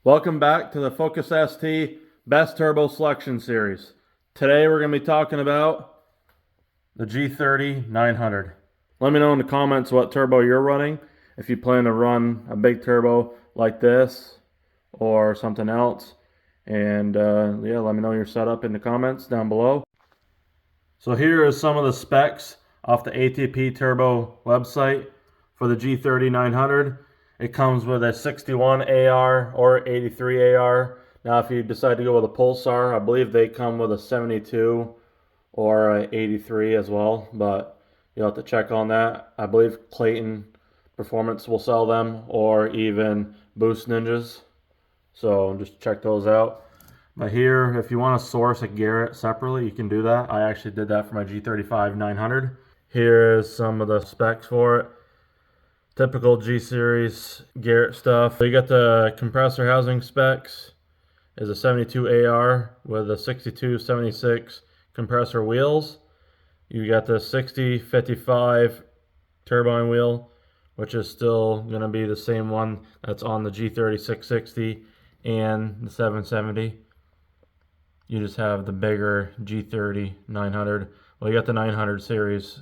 Welcome back to the Focus ST Best Turbo Selection Series. Today we're going to be talking about the G30-900. Let me know in the comments what turbo you're running. If you plan to run a big turbo like this or something else. And yeah, let me know your setup in the comments down below. So here are some of the specs off the ATP Turbo website for the G30-900. It comes with a 61 AR or 83 AR. Now if you decide to go with a Pulsar, I believe they come with a 72 or a 83 as well, but you'll have to check on that. I believe Clayton Performance will sell them, or even Boost Ninjas. So just check those out. But here, if you want to source a Garrett separately, you can do that. I actually did that for my G35-900. Here is some of the specs for it. Typical G-Series Garrett stuff. So you got the compressor housing specs is a 72 AR with a 62-76 compressor wheels. You got the 60-55 turbine wheel, which is still going to be the same one that's on the G30-660 and the 770. You just have the bigger G30-900. Well, you got the 900 series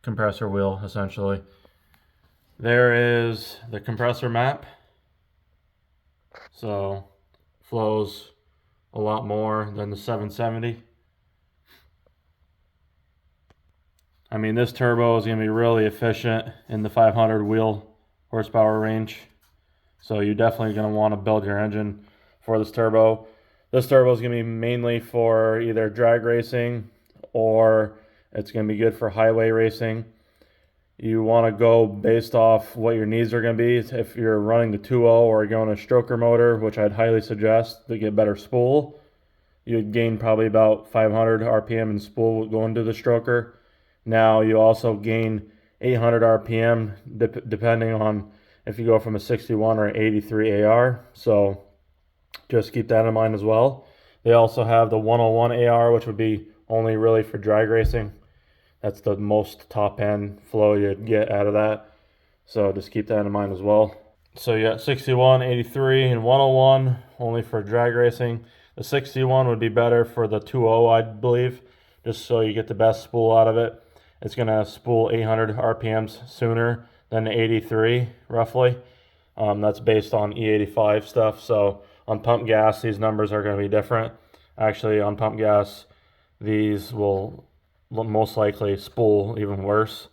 compressor wheel, essentially. There is the compressor map. So, flows a lot more than the 770. I mean, this turbo is going to be really efficient in the 500 wheel horsepower range. So you're definitely going to want to build your engine for this turbo. This turbo is going to be mainly for either drag racing, or it's going to be good for highway racing. You want to go based off what your needs are going to be. If you're running the 2.0 or going a stroker motor, which I'd highly suggest to get better spool, you'd gain probably about 500 RPM in spool going to the stroker. Now you also gain 800 RPM depending on if you go from a 61 or 83 AR. So just keep that in mind as well. They also have the 101 AR, which would be only really for drag racing. That's the most top end flow you'd get out of that. So just keep that in mind as well. So you got 61, 83, and 101 only for drag racing. The 61 would be better for the 2.0, I believe, just so you get the best spool out of it. It's going to spool 800 RPMs sooner than the 83, roughly. That's based on E85 stuff. So on pump gas, these numbers are going to be different. Actually, on pump gas, these will most likely spool even worse.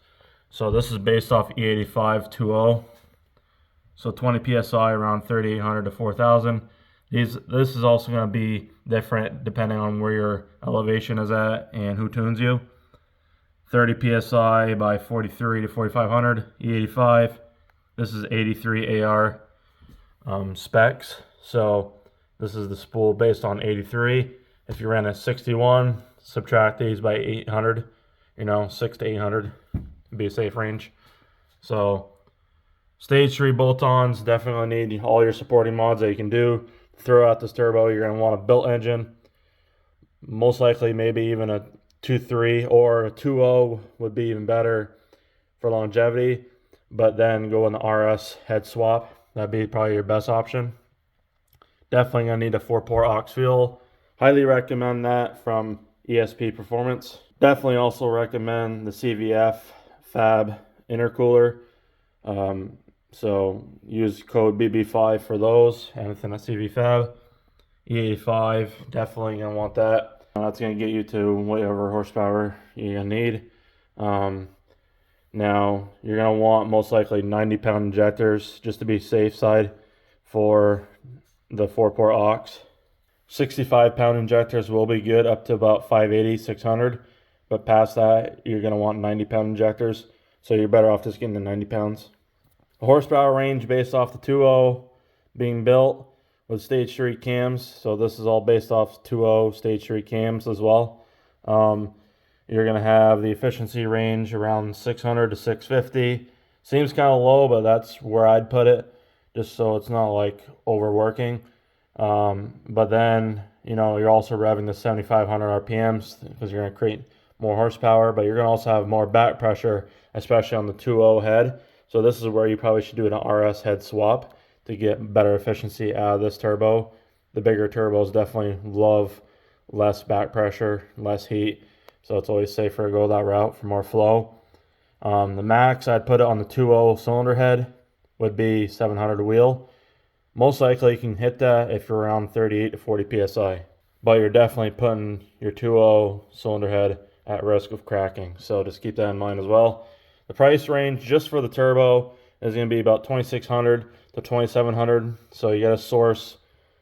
So this is based off E85 2.0. So 20 psi around 3,800 to 4,000. This is also going to be different depending on where your elevation is at and who tunes you. 30 psi by 43 to 4,500 E85. This is 83 AR specs. So this is the spool based on 83. If you ran a 61, subtract these by 800, 6 to 800 would be a safe range. So stage 3 bolt-ons, definitely need all your supporting mods that you can do. Throw out this turbo, you're going to want a built engine. Most likely maybe even a 2.3 or a 2.0 would be even better for longevity. But then go in the RS head swap. That'd be probably your best option. Definitely going to need a 4-port aux fuel. Highly recommend that from ESP Performance. Definitely also recommend the CVF Fab intercooler. So use code BB5 for those. Anything at CV Fab. E85, definitely going to want that. That's going to get you to whatever horsepower you're going to need. Now, you're going to want most likely 90-pound injectors just to be safe side for the 4-port aux. 65-pound injectors will be good up to about 580, 600. But past that, you're going to want 90-pound injectors. So you're better off just getting the 90 pounds. The horsepower range based off the 2.0 being built with stage 3 cams. So this is all based off 2.0 stage 3 cams as well. You're going to have the efficiency range around 600 to 650. Seems kind of low, but that's where I'd put it, just so it's not like overworking. But then, you're also revving the 7,500 RPMs because you're going to create more horsepower, but you're going to also have more back pressure, especially on the 2.0 head. So this is where you probably should do an RS head swap to get better efficiency out of this turbo. The bigger turbos definitely love less back pressure, less heat, so it's always safer to go that route for more flow. The max I'd put it on the 2.0 cylinder head would be 700 wheel. Most likely you can hit that if you're around 38 to 40 psi, but you're definitely putting your 2.0 cylinder head at risk of cracking, so just keep that in mind as well. The price range just for the turbo is going to be about 2,600 to 2,700, so you got to source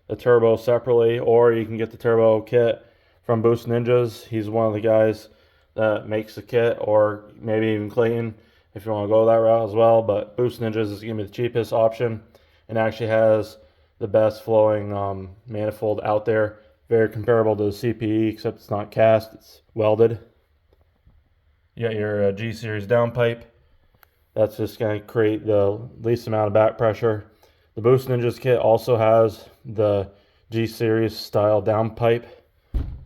the turbo separately, or you can get the turbo kit from Boost Ninjas. He's one of the guys that makes the kit, or maybe even Clayton if you want to go that route as well. But Boost Ninjas is going to be the cheapest option and actually has the best flowing manifold out there. Very comparable to the CPE, except it's not cast, it's welded. You got your G series downpipe. That's just going to create the least amount of back pressure. The Boost Ninjas kit also has the G series style downpipe.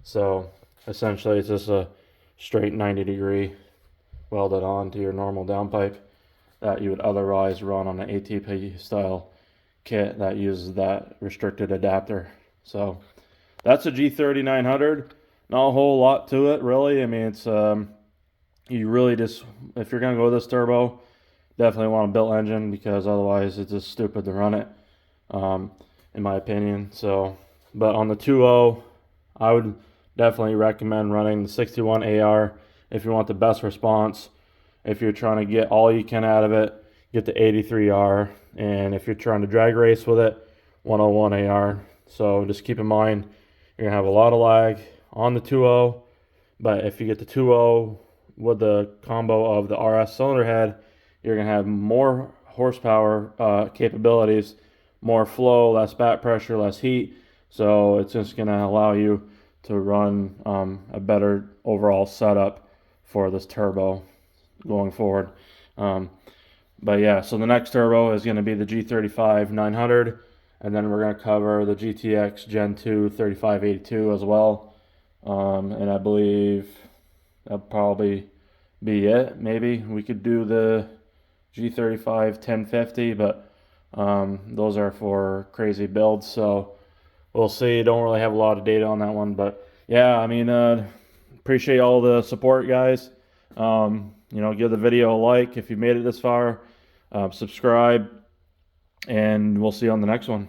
So essentially it's just a straight 90-degree welded on to your normal downpipe that you would otherwise run on an ATP style kit that uses that restricted adapter. So that's a G30-900. Not a whole lot to it really. I mean, it's you really just, if you're gonna go with this turbo, definitely want a built engine, because otherwise it's just stupid to run it, in my opinion. So, but on the 2.0, I would definitely recommend running the 61 AR if you want the best response. If you're trying to get all you can out of it, get the 83R, and if you're trying to drag race with it, 101 AR. So just keep in mind, you're gonna have a lot of lag on the 2.0, but if you get the 2.0 with the combo of the RS cylinder head, you're gonna have more horsepower capabilities, more flow, less back pressure, less heat. So it's just gonna allow you to run a better overall setup for this turbo going forward. But yeah, so the next turbo is going to be the G30-900, and then we're going to cover the GTX Gen 2 3582 as well. And I believe that'll probably be it. Maybe we could do the G35-1050, but those are for crazy builds, so we'll see. Don't really have a lot of data on that one, but yeah, I mean, appreciate all the support, guys. You know, give the video a like if you made it this far. Subscribe, and we'll see you on the next one.